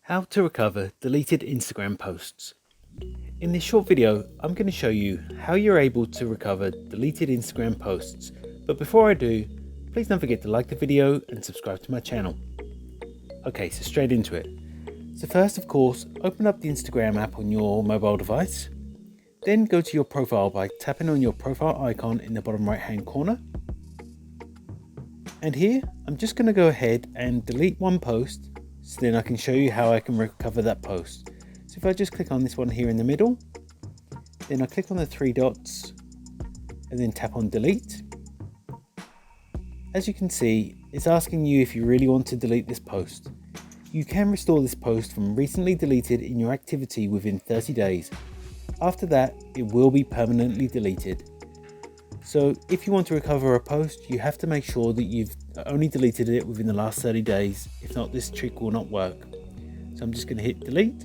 How to recover deleted Instagram posts. In this short video, I'm going to show you how you're able to recover deleted Instagram posts. But before I do, please don't forget to like the video and subscribe to my channel. Okay, so straight into it. So first, of course, open up the Instagram app on your mobile device. Then go to your profile by tapping on your profile icon in the bottom right hand corner. And here, I'm just going to go ahead and delete one post, so then I can show you how I can recover that post. So if I just click on this one here in the middle, then I click on the three dots and then tap on delete. As you can see, it's asking you if you really want to delete this post. You can restore this post from recently deleted in your activity within 30 days. After that, it will be permanently deleted. So if you want to recover a post, you have to make sure that you've only deleted it within the last 30 days. If not, this trick will not work. So I'm just going to hit delete.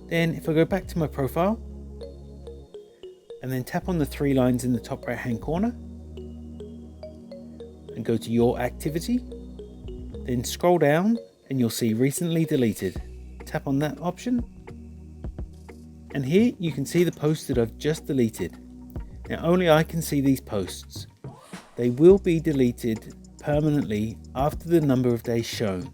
Then if I go back to my profile and then tap on the three lines in the top right hand corner and go to your activity, then scroll down and you'll see recently deleted. Tap on that option. And here you can see the post that I've just deleted. Now only I can see these posts. They will be deleted permanently after the number of days shown.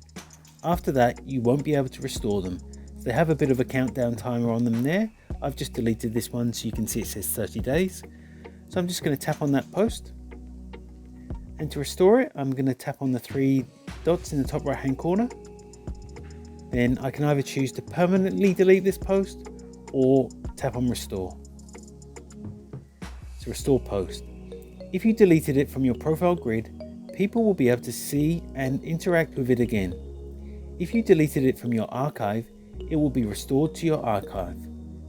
After that, you won't be able to restore them. They have a bit of a countdown timer on them there. I've just deleted this one so you can see it says 30 days. So I'm just going to tap on that post. And to restore it, I'm going to tap on the three dots in the top right hand corner. Then I can either choose to permanently delete this post or tap on restore. So restore post. If you deleted it from your profile grid, people will be able to see and interact with it again. If you deleted it from your archive, it will be restored to your archive.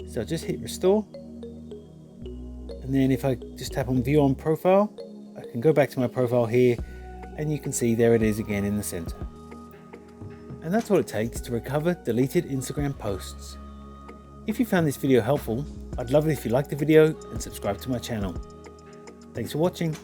So just hit restore. And then if I just tap on view on profile, I can go back to my profile here and you can see there it is again in the center. And that's all it takes to recover deleted Instagram posts. If you found this video helpful, I'd love it if you liked the video and subscribe to my channel. Thanks for watching.